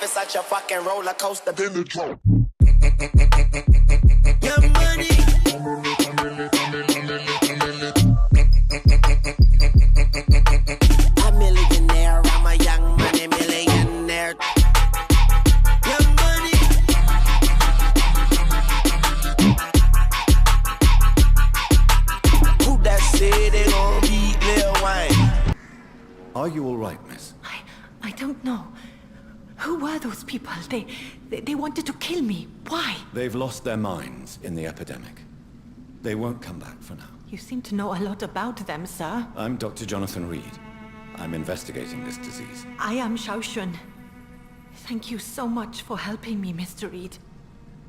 It's such a fucking roller coaster. Then the drum. Your money. A millionaire, I'm a young money millionaire. Your money. Who that said they gon' beat Lil Wayne? Are you all right, miss? I don't know. Who were those people? They wanted to kill me. Why? They've lost their minds in the epidemic. They won't come back for now. You seem to know a lot about them, sir. I'm Dr. Jonathan Reid. I'm investigating this disease. I am Shun. Thank you so much for helping me, Mr. Reid.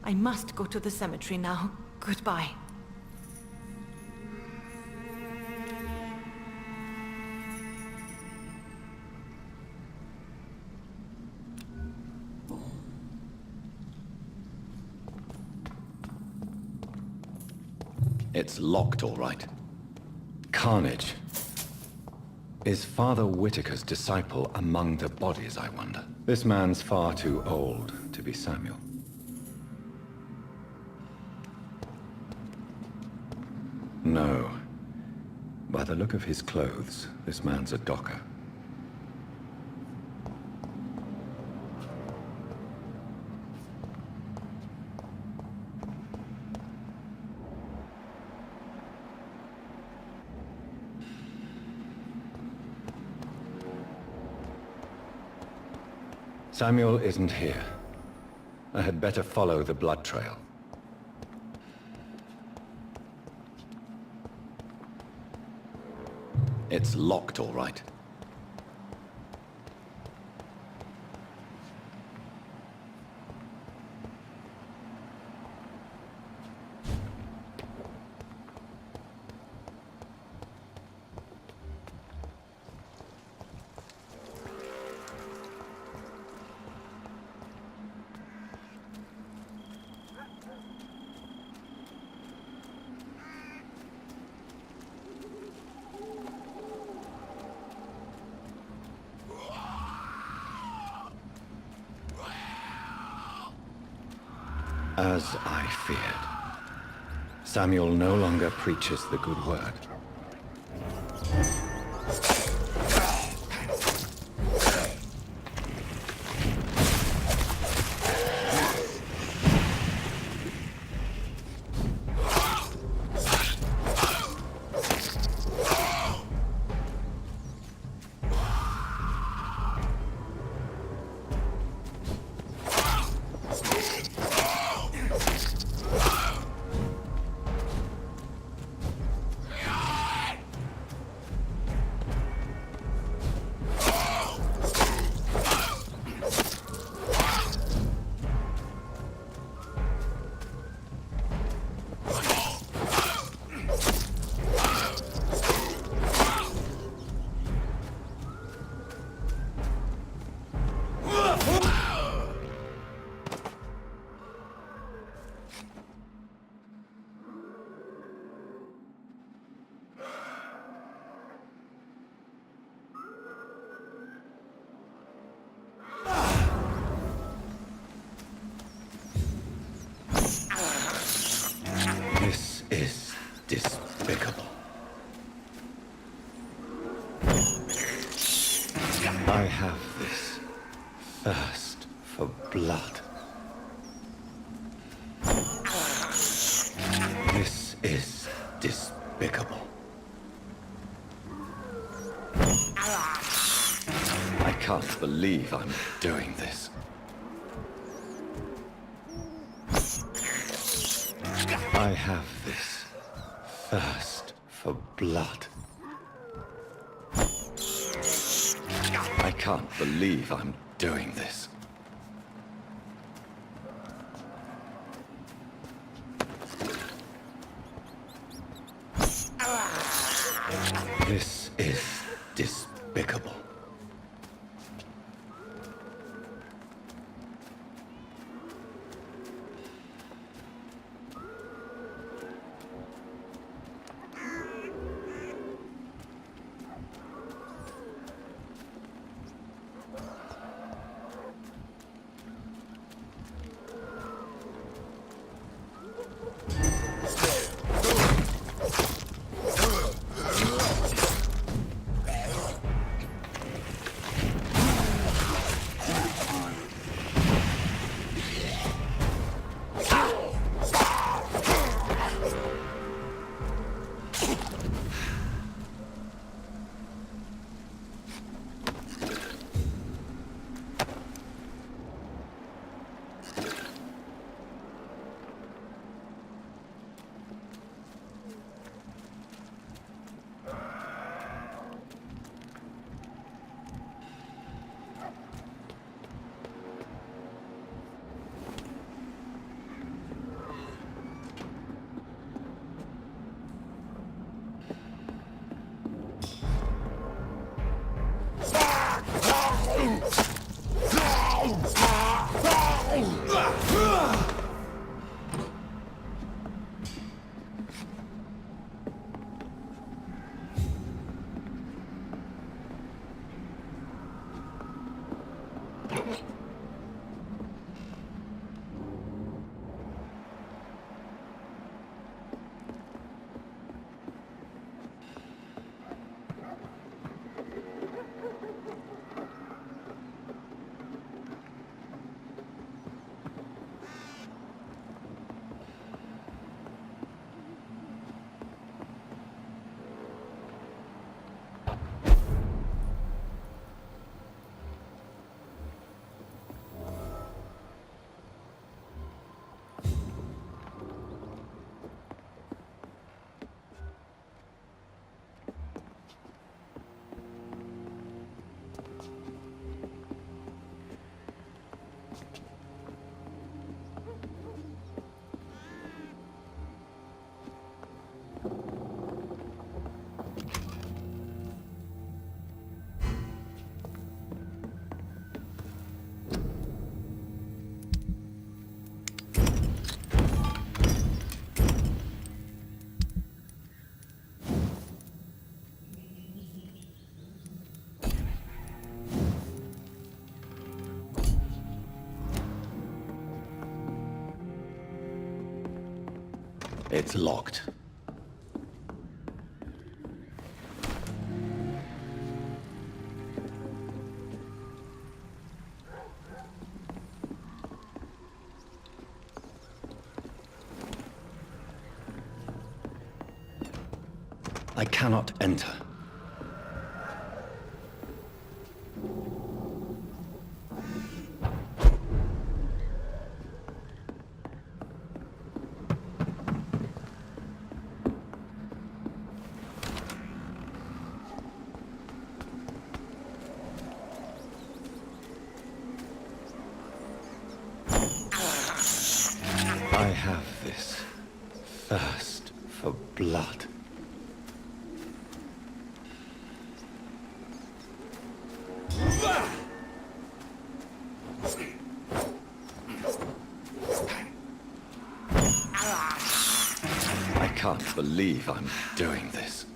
I must go to the cemetery now. Goodbye. It's locked, all right. Carnage. Is Father Whitaker's disciple among the bodies, I wonder? This man's far too old to be Samuel. No. By the look of his clothes, this man's a docker. Samuel isn't here. I had better follow the blood trail. It's locked, all right. As I feared, Samuel no longer preaches the good word. This is despicable. I have this thirst for blood. This is despicable. I can't believe I'm doing this. I have this thirst for blood. I can't believe I'm doing this. This is despicable. It's locked. I cannot enter. I have this thirst for blood. I can't believe I'm doing this.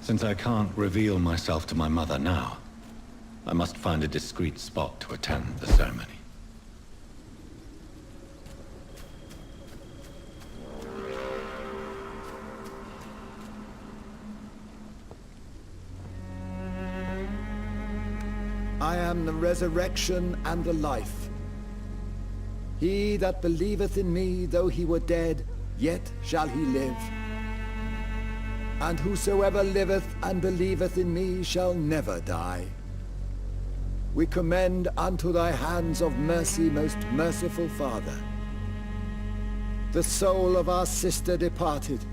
Since I can't reveal myself to my mother now, I must find a discreet spot to attend the ceremony. I am the resurrection and the life. He that believeth in me, though he were dead, yet shall he live. And whosoever liveth and believeth in me shall never die. We commend unto thy hands of mercy, most merciful Father, the soul of our sister departed,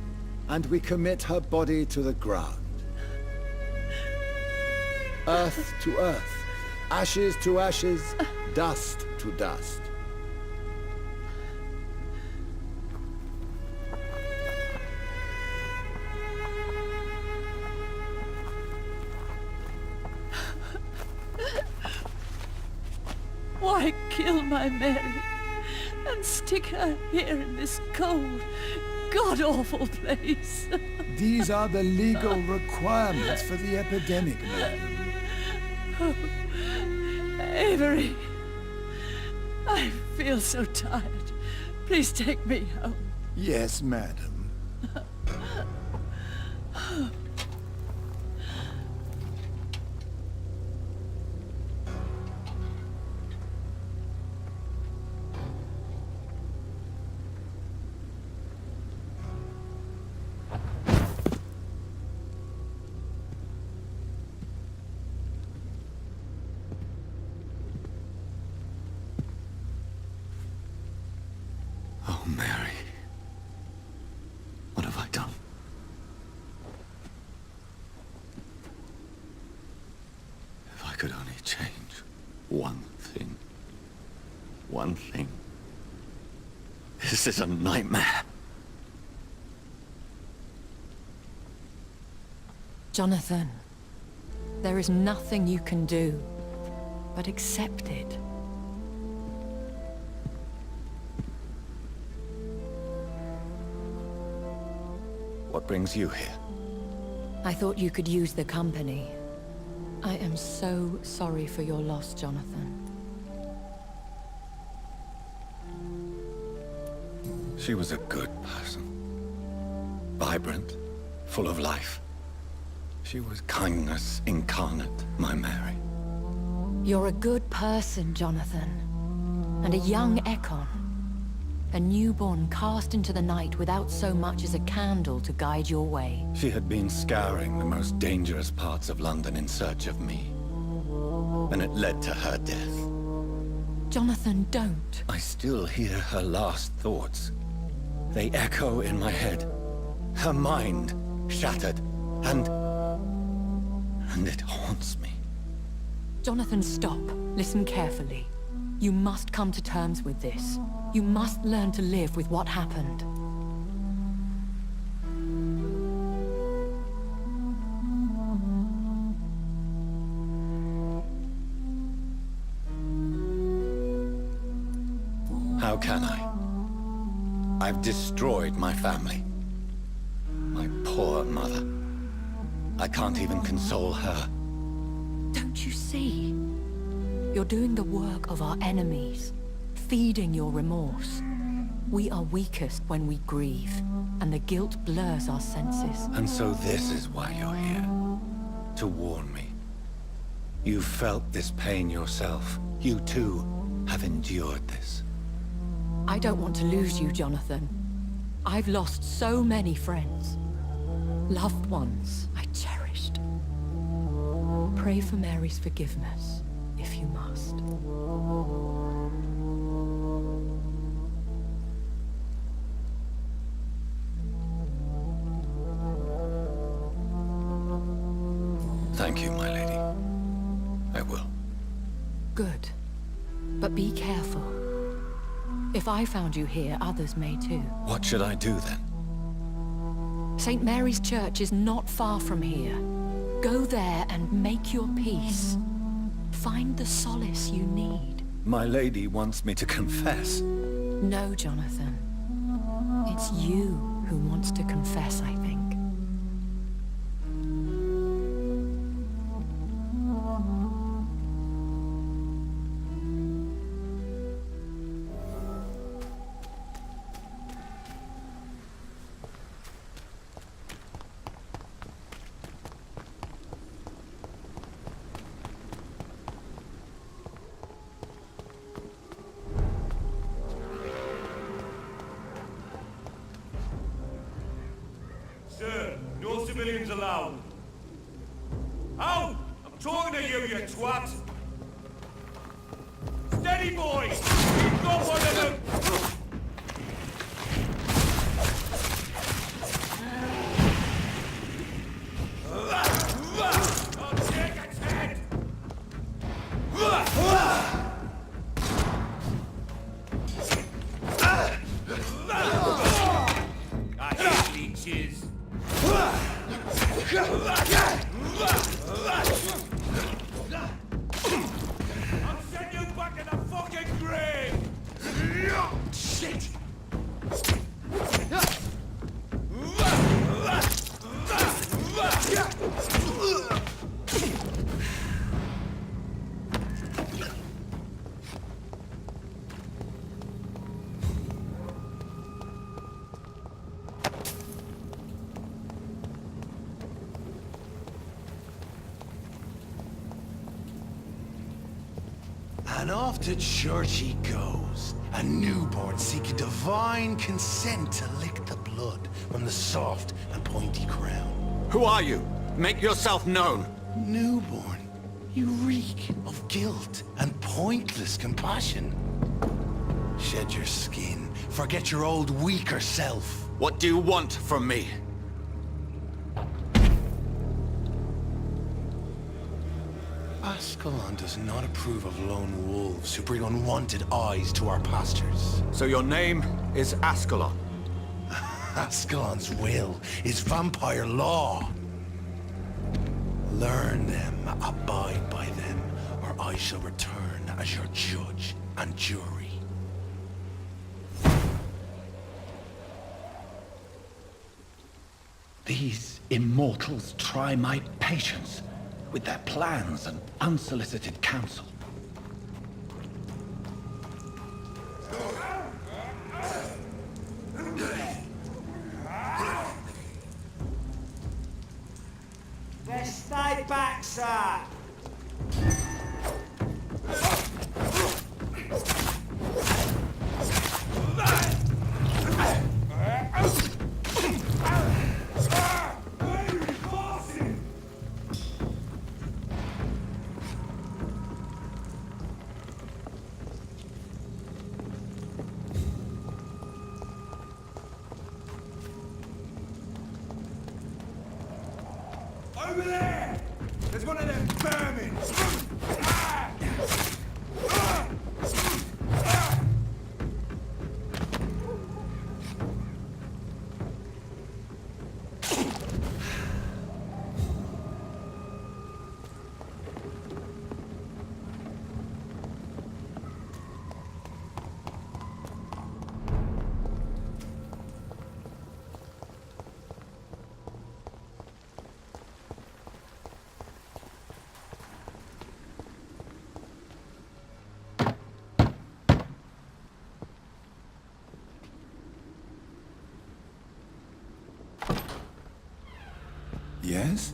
and we commit her body to the ground. Earth to earth, ashes to ashes, dust to dust. Why kill my Mary and stick her here in this cold, god-awful place? These are the legal requirements for the epidemic, madam. Oh, Avery, I feel so tired. Please take me home. Yes, madam. Oh, Mary. What have I done? If I could only change one thing. One thing. This is a nightmare. Jonathan, there is nothing you can do but accept it. What brings you here? I thought you could use the company. I am so sorry for your loss, Jonathan. She was a good person. Vibrant, full of life. She was kindness incarnate, my Mary. You're a good person, Jonathan. And a young Ekon. A newborn cast into the night without so much as a candle to guide your way. She had been scouring the most dangerous parts of London in search of me. And it led to her death. Jonathan, don't. I still hear her last thoughts. They echo in my head. Her mind shattered, and it haunts me. Jonathan, stop. Listen carefully. You must come to terms with this. You must learn to live with what happened. How can I? I've destroyed my family. My poor mother. I can't even console her. Don't you see? You're doing the work of our enemies, feeding your remorse. We are weakest when we grieve, and the guilt blurs our senses. And so this is why you're here. To warn me. You've felt this pain yourself. You too have endured this. I don't want to lose you, Jonathan. I've lost so many friends. Loved ones I cherished. Pray for Mary's forgiveness, if you must. Thank you, my lady. I will. Good. But be careful. If I found you here, others may too. What should I do then? St. Mary's Church is not far from here. Go there and make your peace. Find the solace you need. My lady wants me to confess. No, Jonathan. It's you who wants to confess, I think. Sir, no civilians allowed. Out! I'm talking to you, you twat! Steady, boys! You've got one of them! I'll take its head! I hate leeches. I'll send you back in the fucking grave! Shit! And off to church he goes, a newborn seeking divine consent to lick the blood from the soft and pointy crown. Who are you? Make yourself known. Newborn, you reek of guilt and pointless compassion. Shed your skin, forget your old weaker self. What do you want from me? Ascalon does not approve of lone wolves who bring unwanted eyes to our pastures. So your name is Ascalon? Ascalon's will is vampire law. Learn them, abide by them, or I shall return as your judge and jury. These immortals try my patience with their plans and unsolicited counsel. Stay back, sir! Over there! There's one of them vermin! Yes?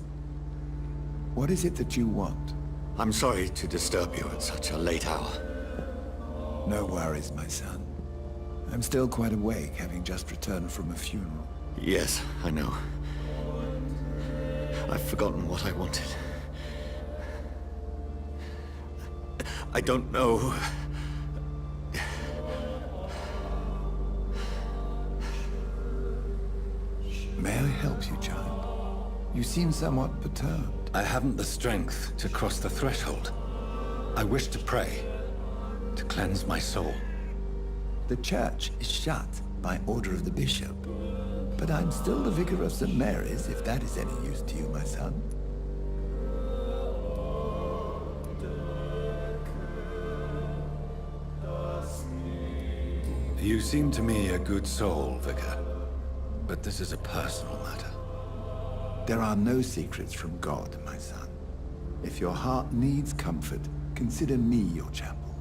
What is it that you want? I'm sorry to disturb you at such a late hour. No worries, my son. I'm still quite awake, having just returned from a funeral. Yes, I know. I've forgotten what I wanted. I don't know. May I help you, child? You seem somewhat perturbed. I haven't the strength to cross the threshold. I wish to pray, to cleanse my soul. The church is shut by order of the bishop. But I'm still the vicar of St. Mary's, if that is any use to you, my son. You seem to me a good soul, vicar. But this is a personal matter. There are no secrets from God, my son. If your heart needs comfort, consider me your chapel.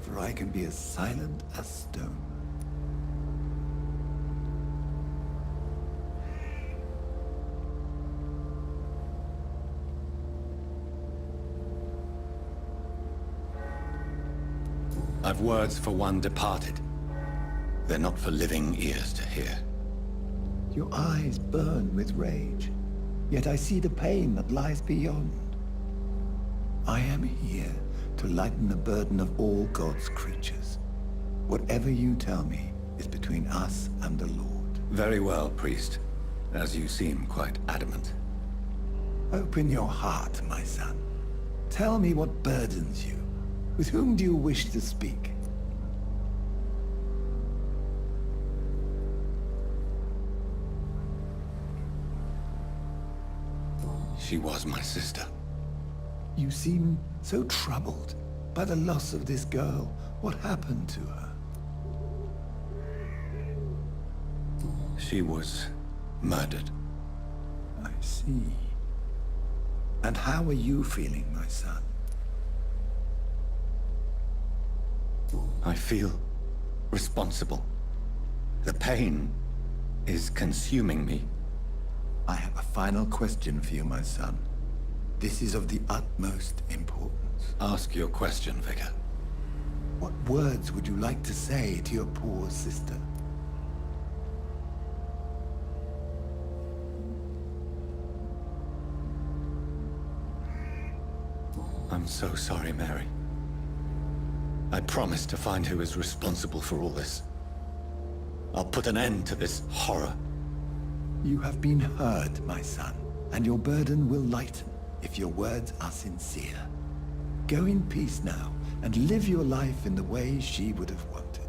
For I can be as silent as stone. I've words for one departed. They're not for living ears to hear. Your eyes burn with rage, yet I see the pain that lies beyond. I am here to lighten the burden of all God's creatures. Whatever you tell me is between us and the Lord. Very well, priest, as you seem quite adamant. Open your heart, my son. Tell me what burdens you. With whom do you wish to speak? She was my sister. You seem so troubled by the loss of this girl. What happened to her? She was murdered. I see. And how are you feeling, my son? I feel responsible. The pain is consuming me. I have a final question for you, my son. This is of the utmost importance. Ask your question, vicar. What words would you like to say to your poor sister? I'm so sorry, Mary. I promise to find who is responsible for all this. I'll put an end to this horror. You have been heard, my son, and your burden will lighten if your words are sincere. Go in peace now, and live your life in the way she would have wanted.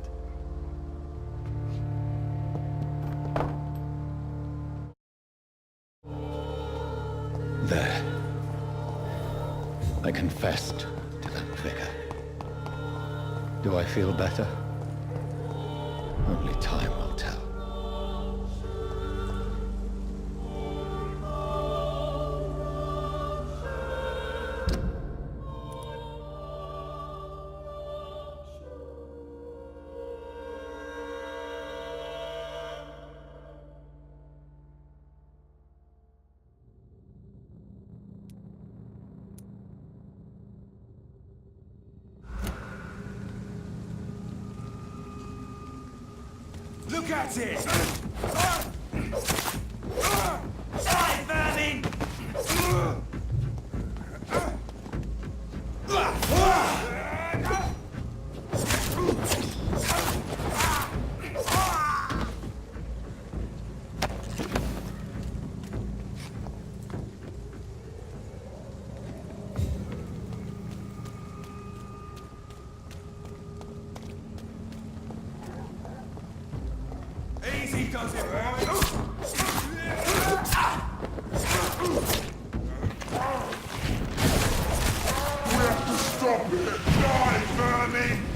There. I confessed to that vicar. Do I feel better? Only time will tell. Look at it! Die, vermin! does it, Vermin? We have to stop it! Die, Vermin!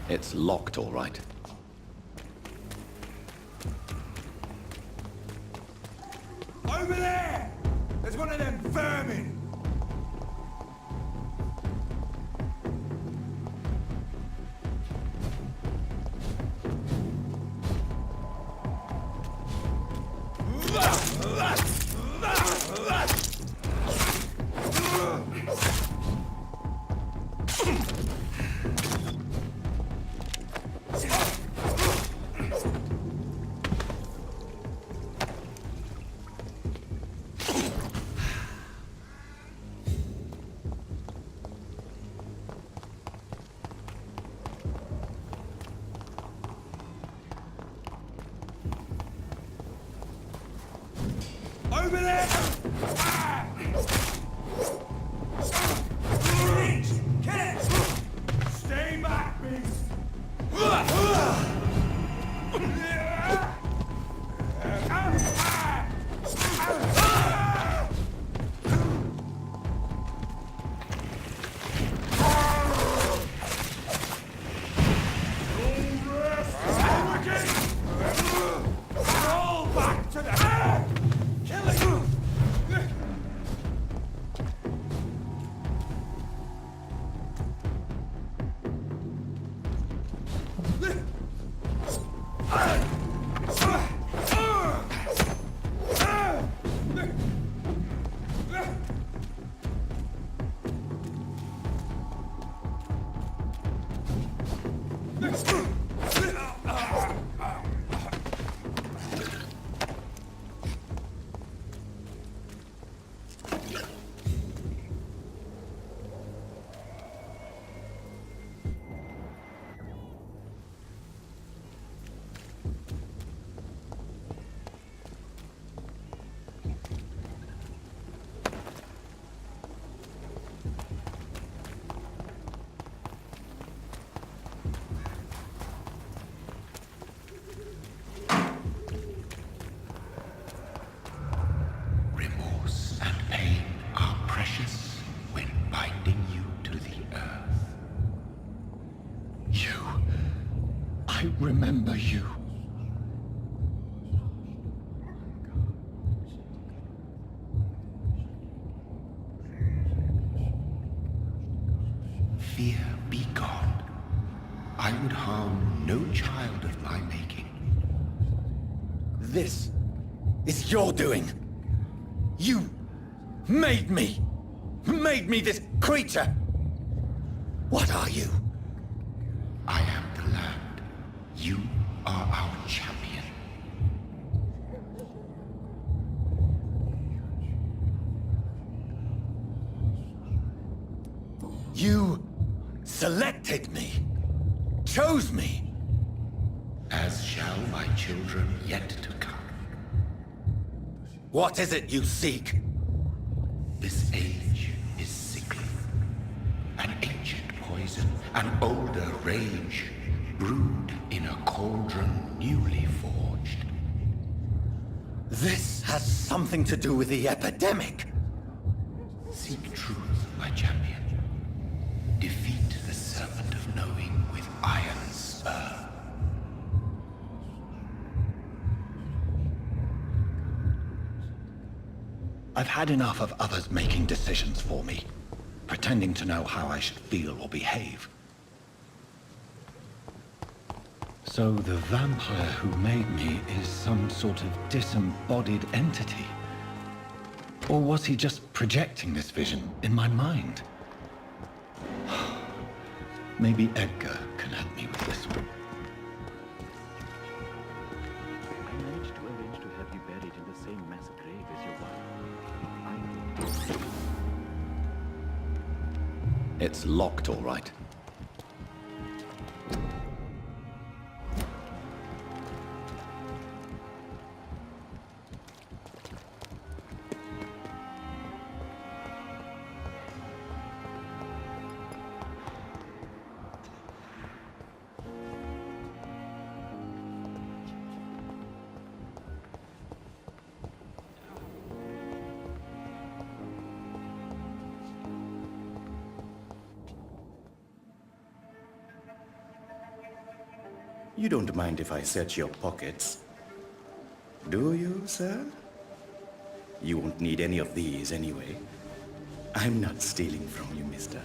It's locked, all right. Over there! There's one of them vermin! Over there! Ah! Reach! Get it! Stay back, beast! I remember you. Fear be gone. I would harm no child of my making. This is your doing. You made me. Made me this creature. What are you? I am the land. You are our champion. You selected me. Chose me. As shall my children yet to come. What is it you seek? This age is sickly. An ancient poison, an older rage, brewed in a cauldron newly forged. This has something to do with the epidemic. Seek truth, my champion. Defeat the serpent of knowing with iron spur. I've had enough of others making decisions for me, pretending to know how I should feel or behave. So the vampire who made me is some sort of disembodied entity? Or was he just projecting this vision in my mind? Maybe Edgar can help me with this one. I managed to arrange to have you buried in the same mass grave as your wife. It's locked, all right. You don't mind if I search your pockets, do you, sir? You won't need any of these anyway. I'm not stealing from you, mister.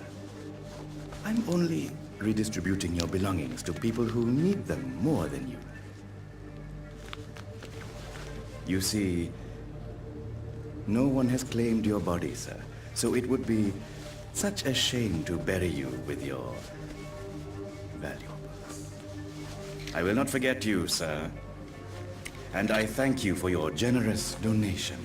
I'm only redistributing your belongings to people who need them more than you. You see, no one has claimed your body, sir, so it would be such a shame to bury you with your valuables. I will not forget you, sir, and I thank you for your generous donation.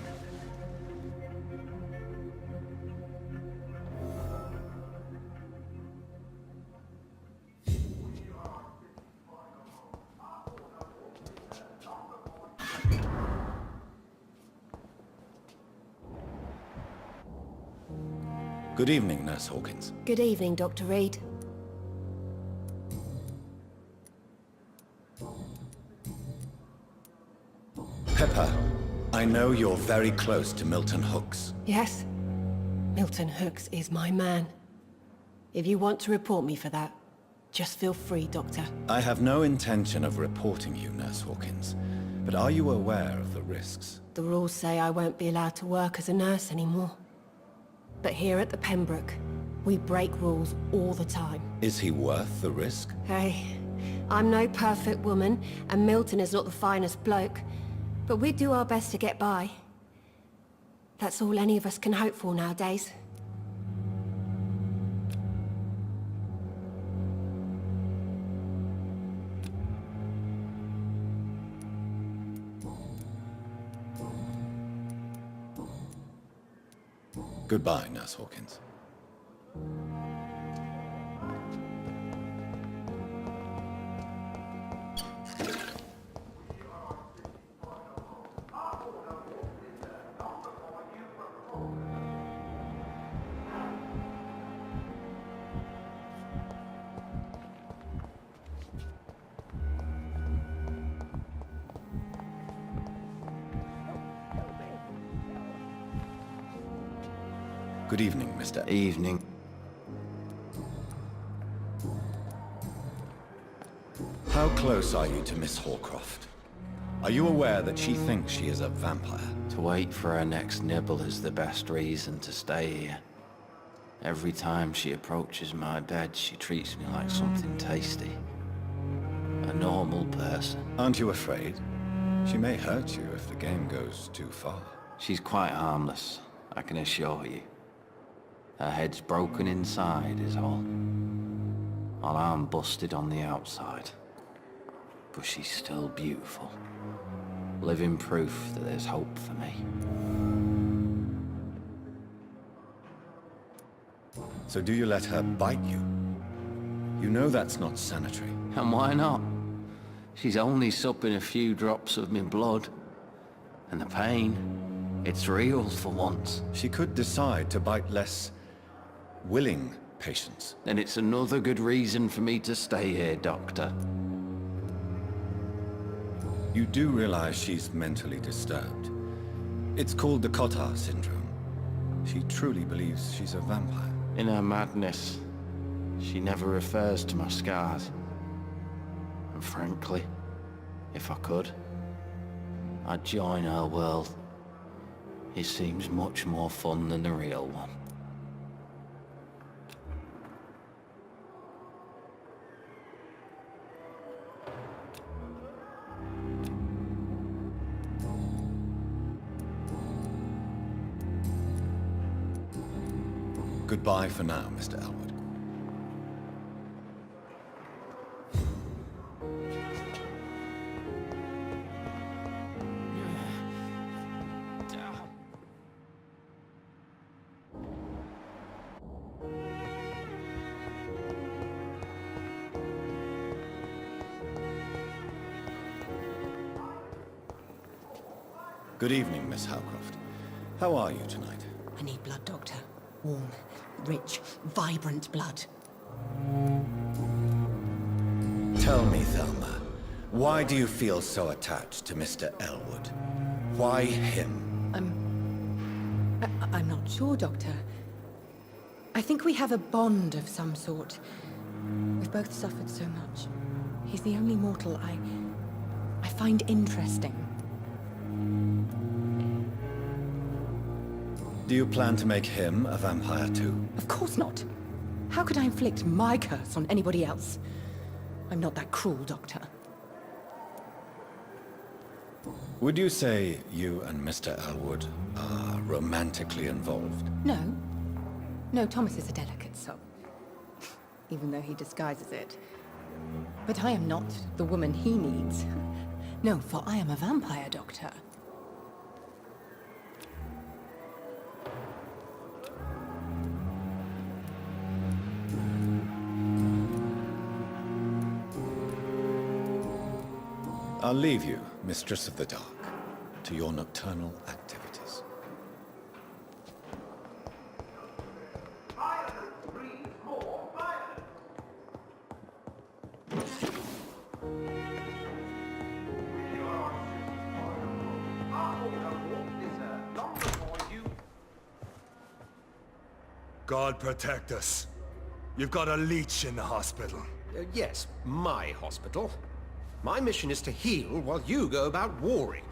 Good evening, Nurse Hawkins. Good evening, Dr. Reid. Pepper, I know you're very close to Milton Hooks. Yes? Milton Hooks is my man. If you want to report me for that, just feel free, Doctor. I have no intention of reporting you, Nurse Hawkins, but are you aware of the risks? The rules say I won't be allowed to work as a nurse anymore. But here at the Pembroke, we break rules all the time. Is he worth the risk? Hey, I'm no perfect woman, and Milton is not the finest bloke. But we do our best to get by. That's all any of us can hope for nowadays. Goodbye, Nurse Hawkins. Good evening, Mr. Evening. How close are you to Miss Horcroft? Are you aware that she thinks she is a vampire? To wait for her next nibble is the best reason to stay here. Every time she approaches my bed, she treats me like something tasty. A normal person. Aren't you afraid? She may hurt you if the game goes too far. She's quite harmless, I can assure you. Her head's broken inside is all. While I'm busted on the outside. But she's still beautiful. Living proof that there's hope for me. So do you let her bite you? You know that's not sanitary. And why not? She's only supping a few drops of me blood. And the pain, it's real for once. She could decide to bite less willing patients. Then it's another good reason for me to stay here, Doctor. You do realize she's mentally disturbed. It's called the Cotard syndrome. She truly believes she's a vampire. In her madness, she never refers to my scars. And frankly, if I could, I'd join her world. It seems much more fun than the real one. Goodbye for now, Mr. Elwood. Good evening, Miss Howcroft. How are you tonight? I need blood, Doctor. Warm, rich, vibrant blood. Tell me, Thelma, why do you feel so attached to Mr. Elwood? Why him? I'm not sure, Doctor. I think we have a bond of some sort. We've both suffered so much. He's the only mortal I find interesting. Do you plan to make him a vampire too? Of course not. How could I inflict my curse on anybody else? I'm not that cruel, Doctor. Would you say you and Mr. Elwood are romantically involved? No. No, Thomas is a delicate soul. Even though he disguises it. But I am not the woman he needs. No, for I am a vampire, Doctor. I'll leave you, Mistress of the Dark, to your nocturnal activities. God protect us. You've got a leech in the hospital. Yes, my hospital. My mission is to heal while you go about warring.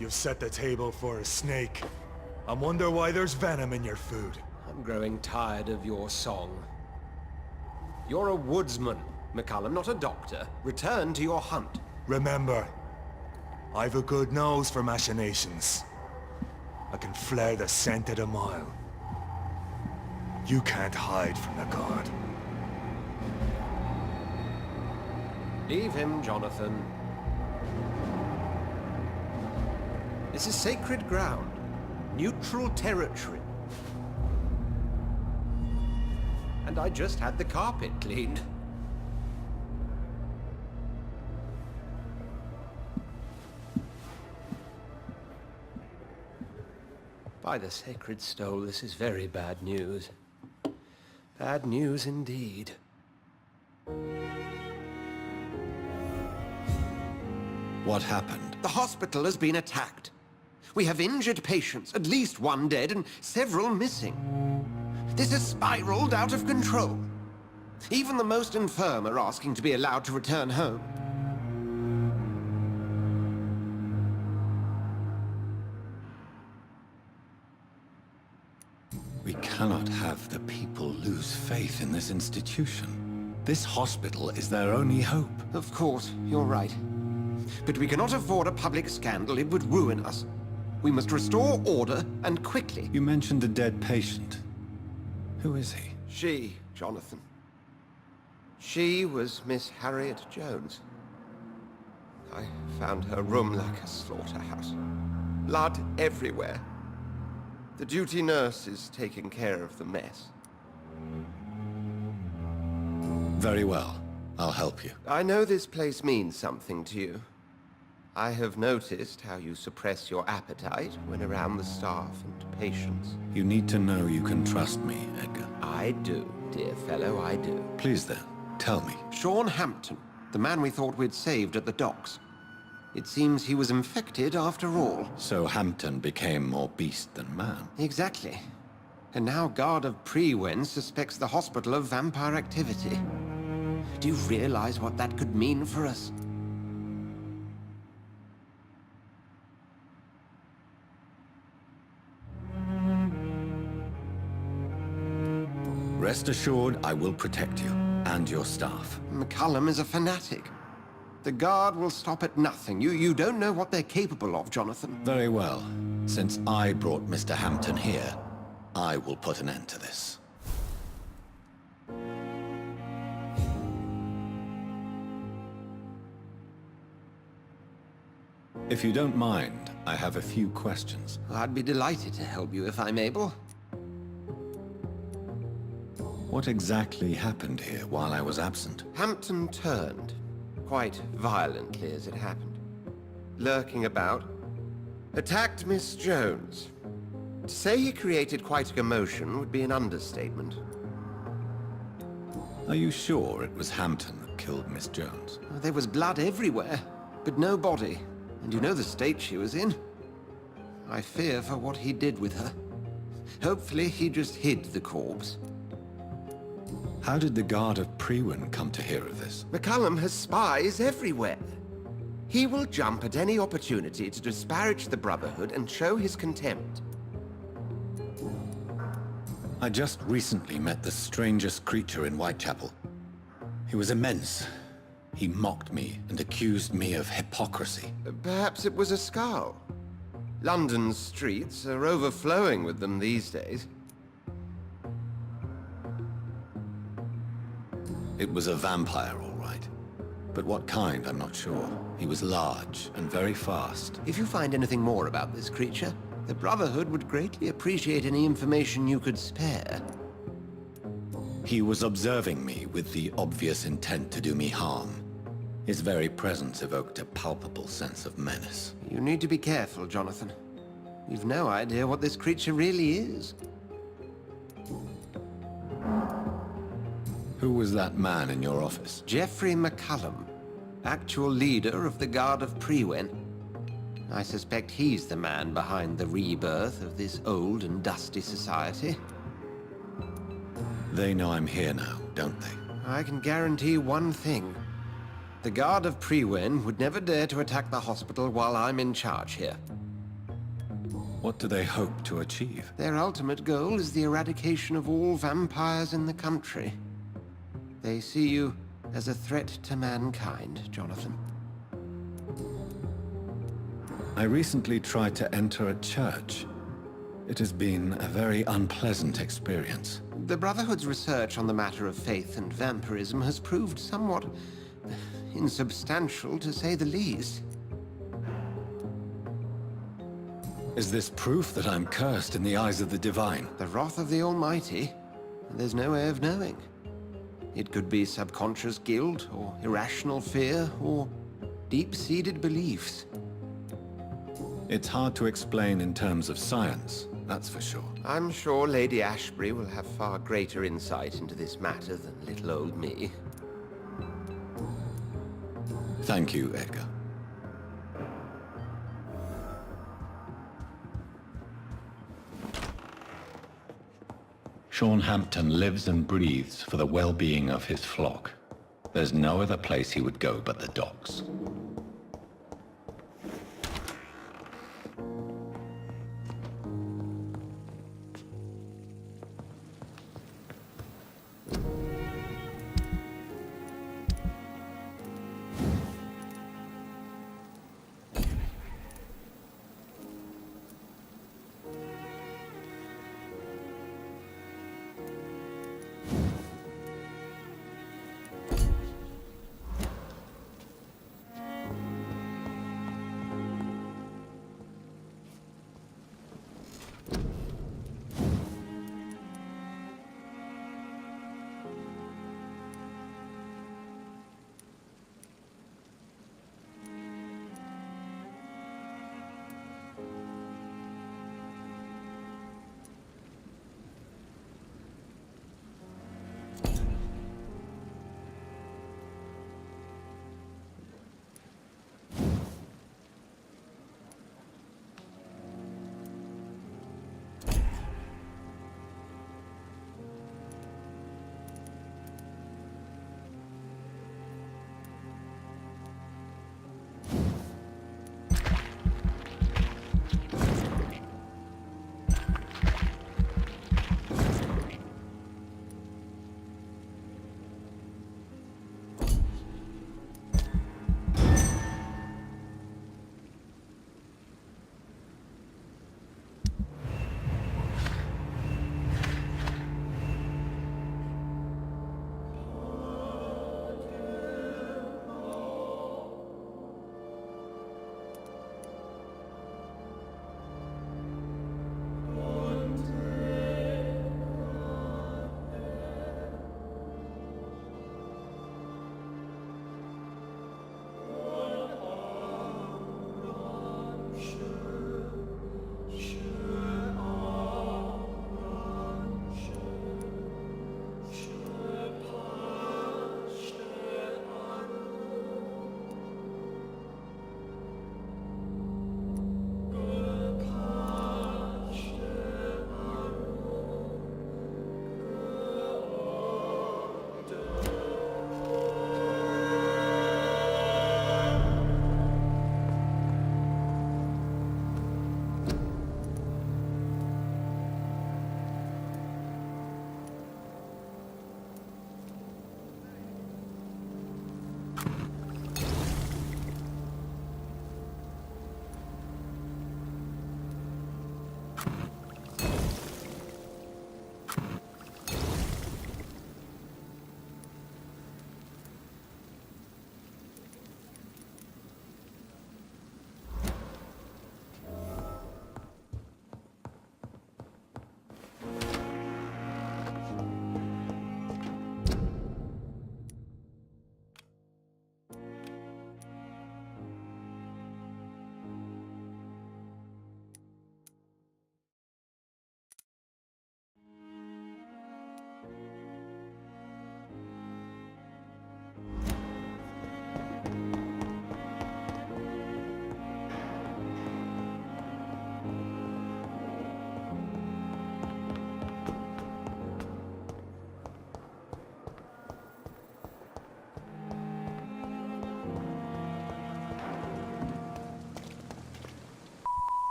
You've set the table for a snake. I wonder why there's venom in your food. I'm growing tired of your song. You're a woodsman, McCallum, not a doctor. Return to your hunt. Remember, I've a good nose for machinations. I can flare the scent at a mile. You can't hide from the guard. Leave him, Jonathan. This is sacred ground. Neutral territory. And I just had the carpet cleaned. By the sacred stole, this is very bad news. Bad news indeed. What happened? The hospital has been attacked. We have injured patients, at least one dead and several missing. This has spiraled out of control. Even the most infirm are asking to be allowed to return home. We cannot have the people lose faith in this institution. This hospital is their only hope. Of course, you're right. But we cannot afford a public scandal. It would ruin us. We must restore order, and quickly. You mentioned a dead patient. Who is he? She, Jonathan. She was Miss Harriet Jones. I found her room like a slaughterhouse. Blood everywhere. The duty nurse is taking care of the mess. Very well. I'll help you. I know this place means something to you. I have noticed how you suppress your appetite when around the staff and patients. You need to know you can trust me, Edgar. I do, dear fellow, I do. Please then, tell me. Sean Hampton, the man we thought we'd saved at the docks. It seems he was infected after all. So Hampton became more beast than man. Exactly. And now Guard of Prewen suspects the hospital of vampire activity. Do you realize what that could mean for us? Rest assured, I will protect you, and your staff. McCullum is a fanatic. The Guard will stop at nothing. You don't know what they're capable of, Jonathan. Very well. Since I brought Mr. Hampton here, I will put an end to this. If you don't mind, I have a few questions. I'd be delighted to help you if I'm able. What exactly happened here while I was absent? Hampton turned. Quite violently as it happened. Lurking about. Attacked Miss Jones. To say he created quite a commotion would be an understatement. Are you sure it was Hampton that killed Miss Jones? There was blood everywhere, but no body. And you know the state she was in. I fear for what he did with her. Hopefully he just hid the corpse. How did the Guard of Prewen come to hear of this? McCullum has spies everywhere. He will jump at any opportunity to disparage the Brotherhood and show his contempt. I just recently met the strangest creature in Whitechapel. He was immense. He mocked me and accused me of hypocrisy. Perhaps it was a skull. London's streets are overflowing with them these days. It was a vampire, all right. But what kind, I'm not sure. He was large and very fast. If you find anything more about this creature, the Brotherhood would greatly appreciate any information you could spare. He was observing me with the obvious intent to do me harm. His very presence evoked a palpable sense of menace. You need to be careful, Jonathan. You've no idea what this creature really is. Who was that man in your office? Geoffrey McCullum, actual leader of the Guard of Prewen. I suspect he's the man behind the rebirth of this old and dusty society. They know I'm here now, don't they? I can guarantee one thing. The Guard of Prewen would never dare to attack the hospital while I'm in charge here. What do they hope to achieve? Their ultimate goal is the eradication of all vampires in the country. They see you as a threat to mankind, Jonathan. I recently tried to enter a church. It has been a very unpleasant experience. The Brotherhood's research on the matter of faith and vampirism has proved somewhat insubstantial, to say the least. Is this proof that I'm cursed in the eyes of the divine? The wrath of the Almighty? There's no way of knowing. It could be subconscious guilt, or irrational fear, or deep-seated beliefs. It's hard to explain in terms of science, that's for sure. I'm sure Lady Ashbury will have far greater insight into this matter than little old me. Thank you, Edgar. Sean Hampton lives and breathes for the well-being of his flock. There's no other place he would go but the docks.